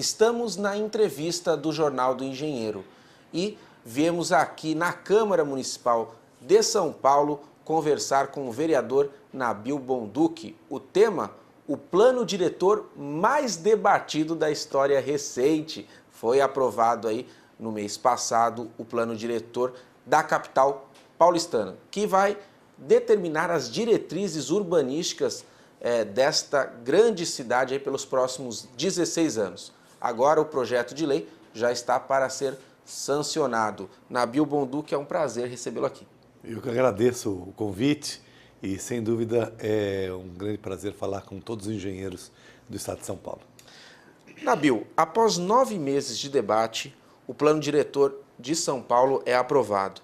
Estamos na entrevista do Jornal do Engenheiro e viemos aqui na Câmara Municipal de São Paulo conversar com o vereador Nabil Bonduki. O tema, o plano diretor mais debatido da história recente. Foi aprovado aí no mês passado o plano diretor da capital paulistana, que vai determinar as diretrizes urbanísticas desta grande cidade aí pelos próximos 16 anos. Agora o projeto de lei já está para ser sancionado. Nabil Bonduki, é um prazer recebê-lo aqui. Eu que agradeço o convite e, sem dúvida, é um grande prazer falar com todos os engenheiros do estado de São Paulo. Nabil, após 9 meses de debate, o plano diretor de São Paulo é aprovado.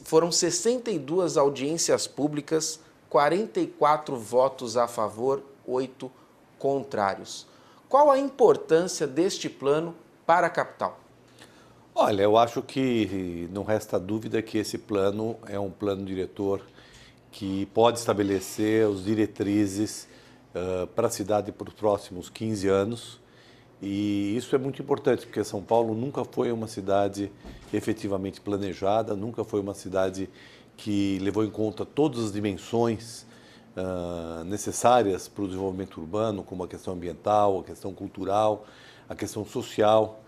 Foram 62 audiências públicas, 44 votos a favor, 8 contrários. Qual a importância deste plano para a capital? Olha, eu acho que não resta dúvida que esse plano é um plano diretor que pode estabelecer as diretrizes para a cidade para os próximos 15 anos. E isso é muito importante, porque São Paulo nunca foi uma cidade efetivamente planejada, nunca foi uma cidade que levou em conta todas as dimensões necessárias para o desenvolvimento urbano, como a questão ambiental, a questão cultural, a questão social.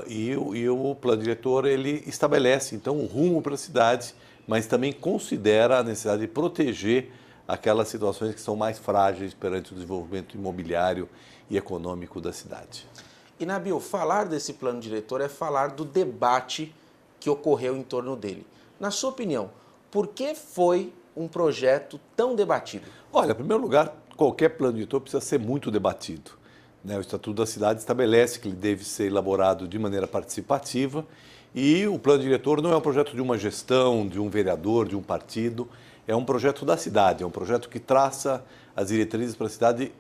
E o plano diretor ele estabelece, então, um rumo para a cidade, mas também considera a necessidade de proteger aquelas situações que são mais frágeis perante o desenvolvimento imobiliário e econômico da cidade. E, Nabil, falar desse plano diretor é falar do debate que ocorreu em torno dele. Na sua opinião, por que foi um projeto tão debatido? Olha, em primeiro lugar, qualquer plano diretor precisa ser muito debatido. O Estatuto da Cidade estabelece que ele deve ser elaborado de maneira participativa e o plano diretor não é um projeto de uma gestão, de um vereador, de um partido, é um projeto da cidade, é um projeto que traça as diretrizes para a cidade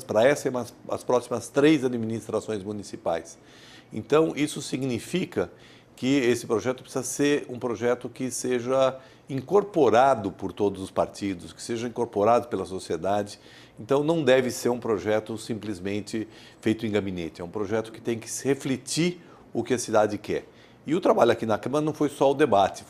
para essa e as próximas 3 administrações municipais. Então, isso significa que esse projeto precisa ser um projeto que seja incorporado por todos os partidos, que seja incorporado pela sociedade. Então, não deve ser um projeto simplesmente feito em gabinete, é um projeto que tem que refletir o que a cidade quer. E o trabalho aqui na Câmara não foi só o debate,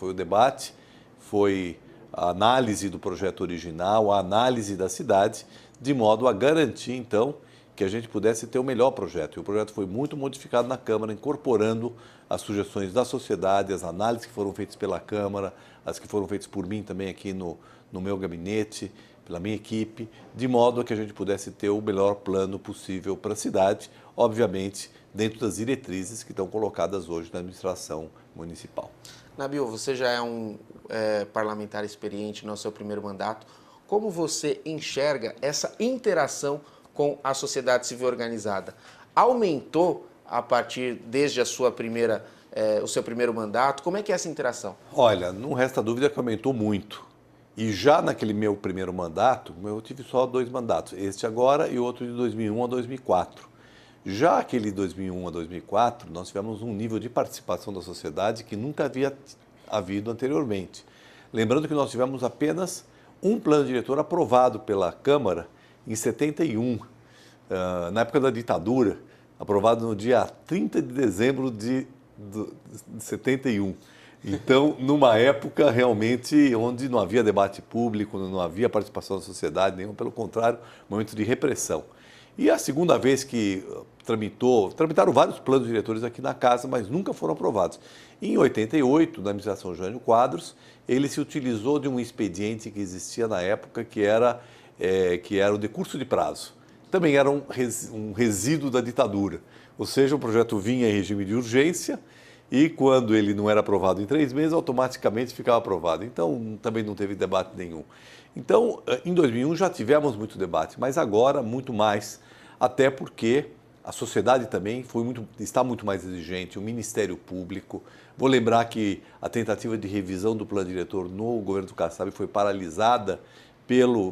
foi a análise do projeto original, a análise da cidade, de modo a garantir, então, que a gente pudesse ter o melhor projeto. E o projeto foi muito modificado na Câmara, incorporando as sugestões da sociedade, as análises que foram feitas pela Câmara, as que foram feitas por mim também aqui no meu gabinete, pela minha equipe, de modo a que a gente pudesse ter o melhor plano possível para a cidade, obviamente, dentro das diretrizes que estão colocadas hoje na administração municipal. Nabil, você já é um parlamentar experiente no seu primeiro mandato. Como você enxerga essa interação com a sociedade civil organizada? Aumentou desde a sua o seu primeiro mandato? Como é que é essa interação? Olha, não resta dúvida que aumentou muito. E já naquele meu primeiro mandato, eu tive só 2 mandatos, este agora e outro de 2001 a 2004. Já aquele de 2001 a 2004, nós tivemos um nível de participação da sociedade que nunca havia havido anteriormente. Lembrando que nós tivemos apenas um plano diretor aprovado pela Câmara em 71, na época da ditadura, aprovado no dia 30 de dezembro de 71. Então, numa época realmente onde não havia debate público, não havia participação da sociedade, nenhum, pelo contrário, momento de repressão. E a segunda vez que tramitaram vários planos diretores aqui na casa, mas nunca foram aprovados. Em 88, na administração Jânio Quadros, ele se utilizou de um expediente que existia na época, que era o decurso de prazo. Também era um resíduo da ditadura, ou seja, o projeto vinha em regime de urgência e quando ele não era aprovado em 3 meses, automaticamente ficava aprovado. Então, também não teve debate nenhum. Então, em 2001 já tivemos muito debate, mas agora muito mais, até porque a sociedade também está muito mais exigente, o Ministério Público. Vou lembrar que a tentativa de revisão do plano diretor no governo do Kassab foi paralisada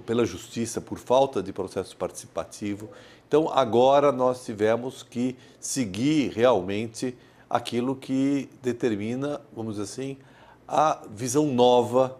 pela Justiça por falta de processo participativo. Então, agora nós tivemos que seguir realmente aquilo que determina, vamos dizer assim, a visão nova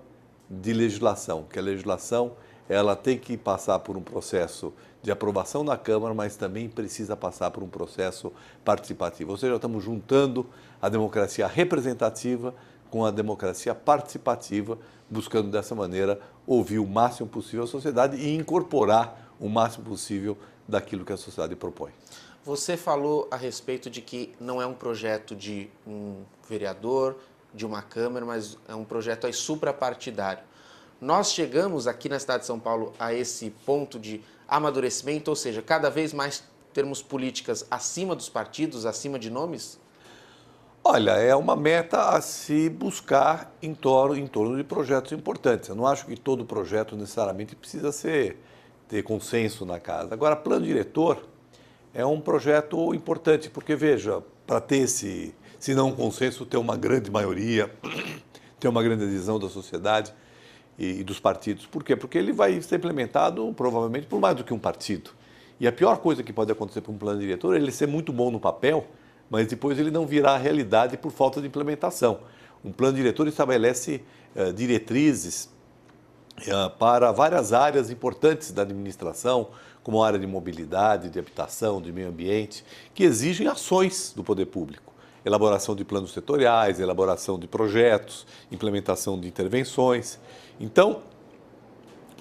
de legislação, que a legislação ela tem que passar por um processo de aprovação na Câmara, mas também precisa passar por um processo participativo. Ou seja, estamos juntando a democracia representativa com a democracia participativa, buscando dessa maneira ouvir o máximo possível a sociedade e incorporar o máximo possível daquilo que a sociedade propõe. Você falou a respeito de que não é um projeto de um vereador, de uma Câmara, mas é um projeto aí suprapartidário. Nós chegamos aqui na cidade de São Paulo a esse ponto de amadurecimento, ou seja, cada vez mais termos políticas acima dos partidos, acima de nomes? Olha, é uma meta a se buscar em torno de projetos importantes. Eu não acho que todo projeto necessariamente precisa ter consenso na casa. Agora, plano diretor é um projeto importante, porque, veja, para ter se não um consenso, ter uma grande maioria, ter uma grande adesão da sociedade e dos partidos. Por quê? Porque ele vai ser implementado, provavelmente, por mais do que um partido. E a pior coisa que pode acontecer para um plano diretor é ele ser muito bom no papel, mas depois ele não virar realidade por falta de implementação. Um plano diretor estabelece diretrizes para várias áreas importantes da administração, como a área de mobilidade, de habitação, de meio ambiente, que exigem ações do poder público. Elaboração de planos setoriais, elaboração de projetos, implementação de intervenções. Então,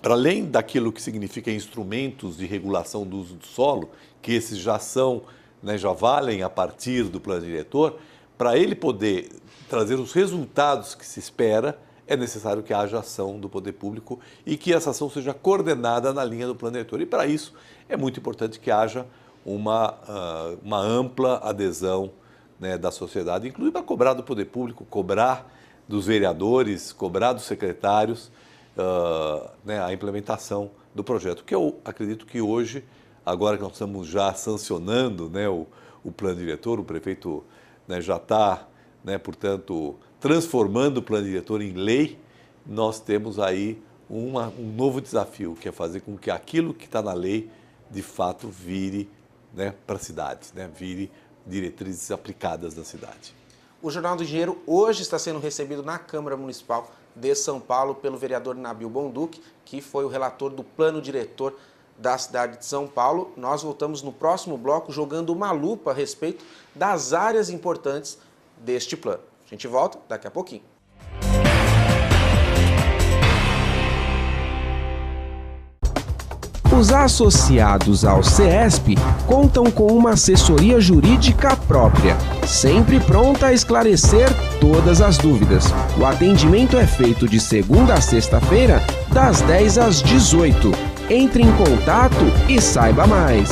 para além daquilo que significa instrumentos de regulação do uso do solo, que esses já são, já valem a partir do plano diretor, para ele poder trazer os resultados que se espera, é necessário que haja ação do poder público e que essa ação seja coordenada na linha do plano diretor. E para isso é muito importante que haja uma ampla adesão da sociedade, inclusive para cobrar do poder público, cobrar dos vereadores, cobrar dos secretários a implementação do projeto, que eu acredito que hoje, agora que nós estamos já sancionando o plano diretor, o prefeito já está, portanto, transformando o plano diretor em lei, nós temos aí um novo desafio, que é fazer com que aquilo que está na lei, de fato, vire para a cidade, vire diretrizes aplicadas na cidade. O Jornal do Engenheiro hoje está sendo recebido na Câmara Municipal de São Paulo pelo vereador Nabil Bonduki, que foi o relator do plano diretor da cidade de São Paulo. Nós voltamos no próximo bloco jogando uma lupa a respeito das áreas importantes deste plano. A gente volta daqui a pouquinho. Os associados ao CESP contam com uma assessoria jurídica própria, sempre pronta a esclarecer todas as dúvidas. O atendimento é feito de segunda a sexta-feira, das 10 às 18. Entre em contato e saiba mais.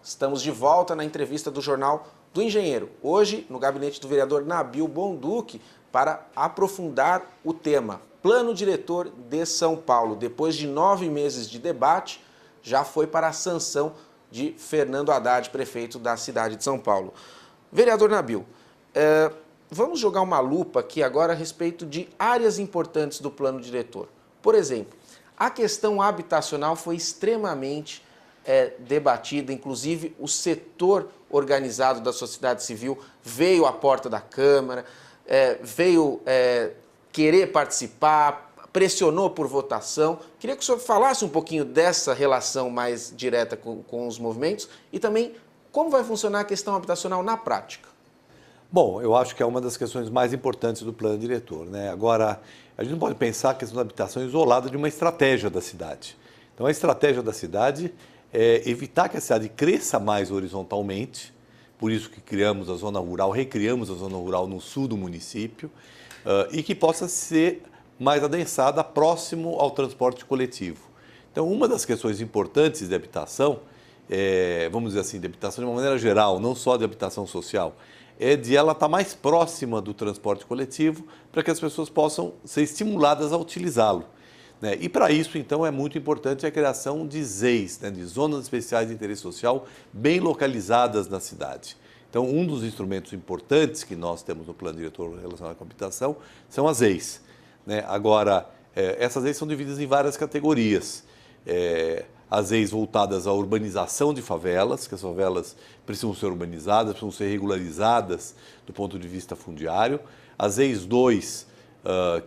Estamos de volta na entrevista do Jornal do Engenheiro. Hoje, no gabinete do vereador Nabil Bonduki, para aprofundar o tema Plano Diretor de São Paulo. Depois de 9 meses de debate, já foi para a sanção de Fernando Haddad, prefeito da cidade de São Paulo. Vereador Nabil, vamos jogar uma lupa aqui agora a respeito de áreas importantes do Plano Diretor. Por exemplo, a questão habitacional foi extremamente debatida, inclusive o setor organizado da sociedade civil veio à porta da Câmara, veio querer participar, pressionou por votação. Queria que o senhor falasse um pouquinho dessa relação mais direta com os movimentos e também como vai funcionar a questão habitacional na prática. Bom, eu acho que é uma das questões mais importantes do plano diretor, Agora, a gente não pode pensar a questão da habitação isolada de uma estratégia da cidade. Então, a estratégia da cidade é evitar que a cidade cresça mais horizontalmente, por isso que criamos a zona rural, recriamos a zona rural no sul do município, e que possa ser mais adensada, próximo ao transporte coletivo. Então, uma das questões importantes de habitação, vamos dizer assim, de habitação de uma maneira geral, não só de habitação social, é de ela estar mais próxima do transporte coletivo para que as pessoas possam ser estimuladas a utilizá-lo. E para isso, então, é muito importante a criação de ZEIs, de Zonas Especiais de Interesse Social, bem localizadas na cidade. Então, um dos instrumentos importantes que nós temos no plano diretor relacionado com a habitação são as ZEIs. Agora, essas ZEIs são divididas em várias categorias. As ZEIs voltadas à urbanização de favelas, que as favelas precisam ser urbanizadas, precisam ser regularizadas do ponto de vista fundiário. as EIs 2,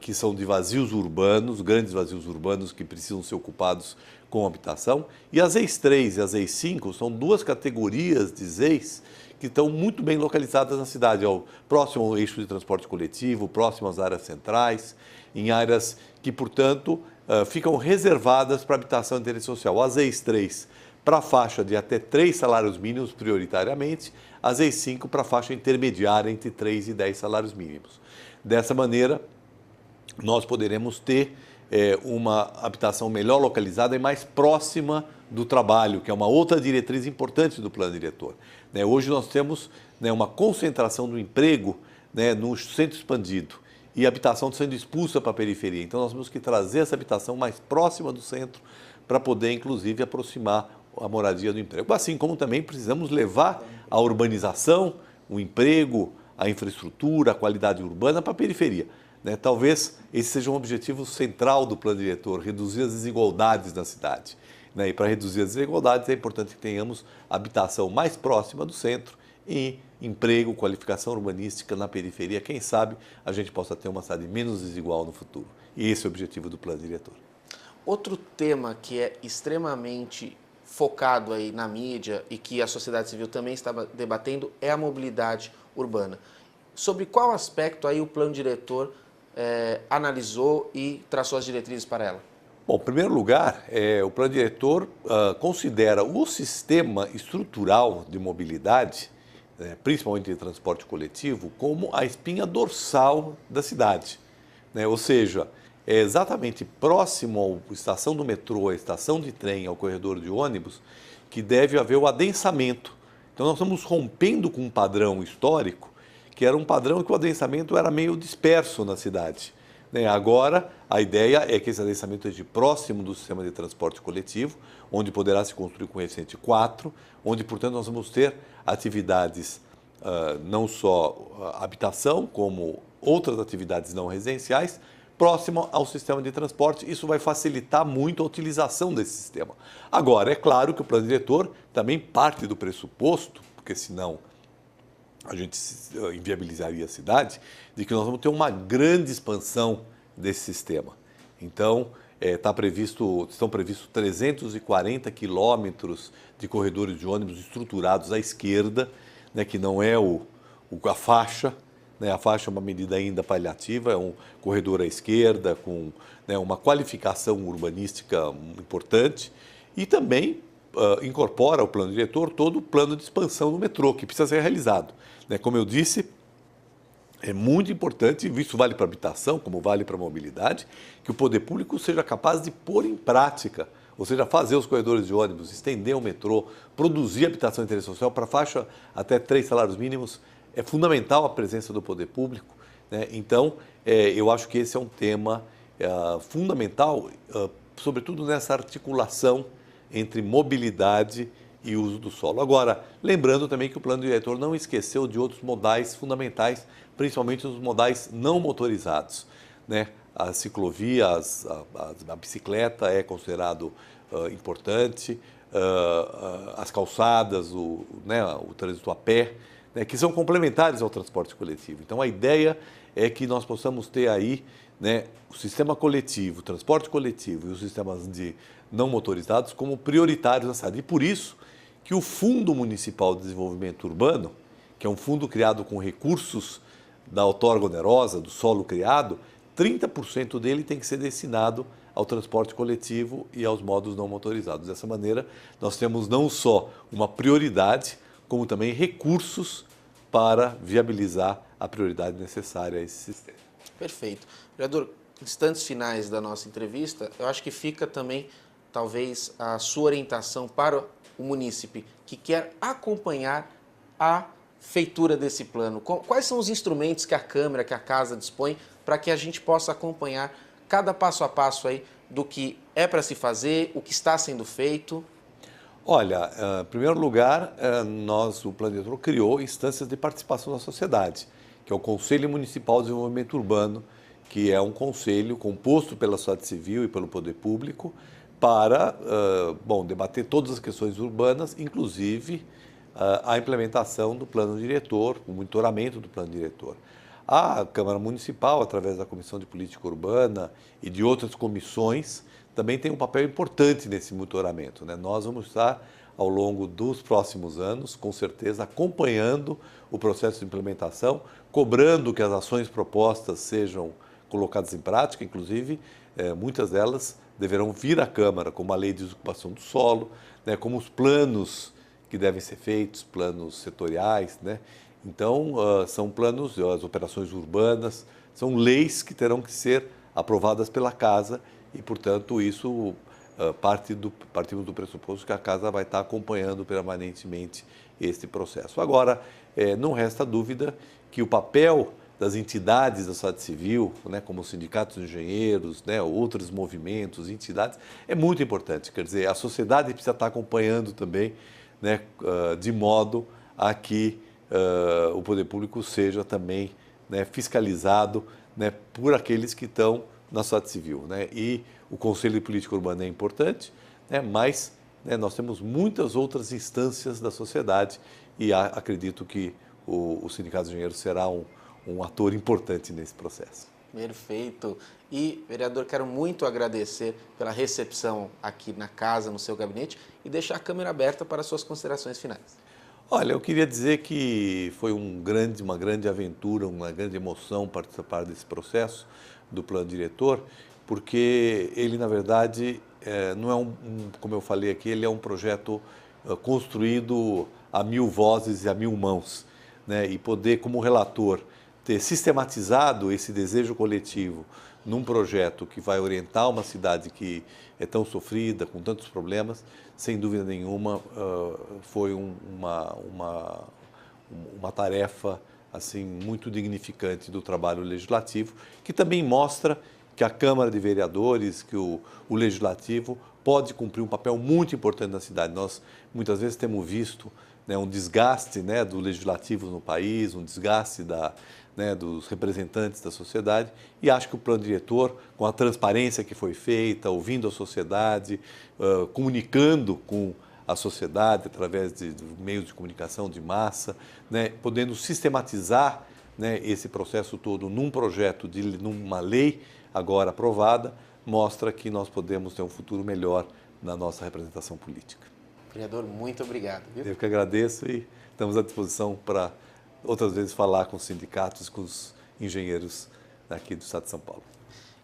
que são de vazios urbanos, grandes vazios urbanos que precisam ser ocupados com habitação, e as EIs 3 e as EIs 5 são duas categorias de ZEIs que estão muito bem localizadas na cidade, próximo ao eixo de transporte coletivo, próximo às áreas centrais, em áreas que, portanto, ficam reservadas para habitação de interesse social. As EIs 3 para a faixa de até 3 salários mínimos, prioritariamente, as EIs 5 para a faixa intermediária entre 3 e 10 salários mínimos. Dessa maneira, nós poderemos ter uma habitação melhor localizada e mais próxima do trabalho, que é uma outra diretriz importante do plano diretor. Hoje nós temos uma concentração do emprego no centro expandido e a habitação sendo expulsa para a periferia. Então nós temos que trazer essa habitação mais próxima do centro para poder, inclusive, aproximar a moradia do emprego. Assim como também precisamos levar a urbanização, o emprego, a infraestrutura, a qualidade urbana para a periferia. Talvez esse seja um objetivo central do plano diretor, reduzir as desigualdades na cidade. E para reduzir as desigualdades é importante que tenhamos habitação mais próxima do centro e emprego, qualificação urbanística na periferia. Quem sabe a gente possa ter uma cidade menos desigual no futuro. E esse é o objetivo do plano diretor. Outro tema que é extremamente focado aí na mídia e que a sociedade civil também está debatendo é a mobilidade urbana. Sobre qual aspecto aí o plano diretor analisou e traçou as diretrizes para ela? Bom, em primeiro lugar, o plano diretor considera o sistema estrutural de mobilidade, principalmente de transporte coletivo, como a espinha dorsal da cidade. Ou seja, é exatamente próximo à estação do metrô, à estação de trem, ao corredor de ônibus, que deve haver o adensamento. Então nós estamos rompendo com um padrão histórico, que era um padrão que o adensamento era meio disperso na cidade. Agora, a ideia é que esse adensamento esteja próximo do sistema de transporte coletivo, onde poderá se construir com coeficiente 4, onde, portanto, nós vamos ter atividades, não só habitação, como outras atividades não residenciais, próximo ao sistema de transporte. Isso vai facilitar muito a utilização desse sistema. Agora, é claro que o plano diretor também parte do pressuposto, porque senão a gente inviabilizaria a cidade, de que nós vamos ter uma grande expansão desse sistema. Então, estão previstos 340 quilômetros de corredores de ônibus estruturados à esquerda, que não é a faixa. A faixa é uma medida ainda paliativa, é um corredor à esquerda, com uma qualificação urbanística importante e também incorpora ao plano diretor todo o plano de expansão do metrô, que precisa ser realizado. Como eu disse, é muito importante, e isso vale para a habitação, como vale para a mobilidade, que o poder público seja capaz de pôr em prática, ou seja, fazer os corredores de ônibus, estender o metrô, produzir habitação de interesse social para a faixa até 3 salários mínimos. É fundamental a presença do poder público. Então, eu acho que esse é um tema fundamental, sobretudo nessa articulação entre mobilidade e uso do solo. Agora, lembrando também que o plano diretor não esqueceu de outros modais fundamentais, principalmente os modais não motorizados. A ciclovia, a bicicleta é considerado importante, as calçadas, o trânsito a pé, que são complementares ao transporte coletivo. Então, a ideia é que nós possamos ter aí o sistema coletivo, o transporte coletivo e os sistemas de não motorizados como prioritários na cidade. E por isso que o Fundo Municipal de Desenvolvimento Urbano, que é um fundo criado com recursos da outorga onerosa, do solo criado, 30% dele tem que ser destinado ao transporte coletivo e aos modos não motorizados. Dessa maneira, nós temos não só uma prioridade, como também recursos para viabilizar a prioridade necessária a esse sistema. Perfeito. Vereador, instantes finais da nossa entrevista, eu acho que fica também, talvez, a sua orientação para o munícipe que quer acompanhar a feitura desse plano. Quais são os instrumentos que a Câmara, que a Casa dispõe para que a gente possa acompanhar cada passo a passo aí do que é para se fazer, o que está sendo feito? Olha, em primeiro lugar, o plano diretor criou instâncias de participação da sociedade, que é o Conselho Municipal de Desenvolvimento Urbano, que é um conselho composto pela sociedade civil e pelo poder público para debater todas as questões urbanas, inclusive a implementação do plano diretor, o monitoramento do plano diretor. A Câmara Municipal, através da Comissão de Política Urbana e de outras comissões, também tem um papel importante nesse monitoramento, né? Nós vamos estar, ao longo dos próximos anos, com certeza, acompanhando o processo de implementação, cobrando que as ações propostas sejam colocadas em prática, inclusive, muitas delas deverão vir à Câmara, como a Lei de Desocupação do Solo, né, como os planos que devem ser feitos, planos setoriais, né? Então, são planos, as operações urbanas, são leis que terão que ser aprovadas pela Casa e, portanto, isso partimos do pressuposto que a Casa vai estar acompanhando permanentemente este processo. Agora, não resta dúvida que o papel das entidades da sociedade civil, né, como os sindicatos de engenheiros, né, outros movimentos, entidades, é muito importante. Quer dizer, a sociedade precisa estar acompanhando também, né, de modo a que o poder público seja também, né, fiscalizado, né, por aqueles que estão na sociedade civil, né? E o Conselho de Política Urbana é importante, né, mas, né, nós temos muitas outras instâncias da sociedade e acredito que o Sindicato de Engenheiros será um ator importante nesse processo. Perfeito. E, vereador, quero muito agradecer pela recepção aqui na casa, no seu gabinete, e deixar a câmera aberta para suas considerações finais. Olha, eu queria dizer que foi uma grande aventura, uma grande emoção participar desse processo do plano diretor, porque ele, na verdade, não é como eu falei aqui, ele é um projeto construído a 1000 vozes e a 1000 mãos, né? E poder, como relator, ter sistematizado esse desejo coletivo num projeto que vai orientar uma cidade que é tão sofrida, com tantos problemas, sem dúvida nenhuma, foi uma tarefa assim muito dignificante do trabalho legislativo, que também mostra que a Câmara de Vereadores, que o Legislativo pode cumprir um papel muito importante na cidade. Nós, muitas vezes, temos visto, né, um desgaste, né, do Legislativo no país, um desgaste dos representantes da sociedade, e acho que o plano diretor, com a transparência que foi feita, ouvindo a sociedade, comunicando com a sociedade através de meios de comunicação de massa, né, podendo sistematizar, né, esse processo todo num projeto, numa lei agora aprovada, mostra que nós podemos ter um futuro melhor na nossa representação política. Vereador, muito obrigado. Viu? Eu que agradeço e estamos à disposição para outras vezes falar com os sindicatos, com os engenheiros aqui do Estado de São Paulo.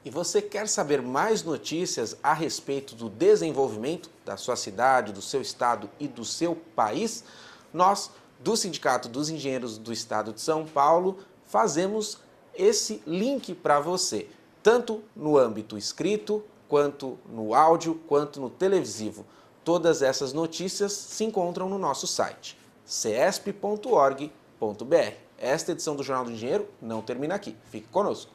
E você quer saber mais notícias a respeito do desenvolvimento da sua cidade, do seu estado e do seu país? Nós, do Sindicato dos Engenheiros do Estado de São Paulo, fazemos esse link para você, tanto no âmbito escrito, quanto no áudio, quanto no televisivo. Todas essas notícias se encontram no nosso site, cesp.org.br. Esta edição do Jornal do Engenheiro não termina aqui. Fique conosco.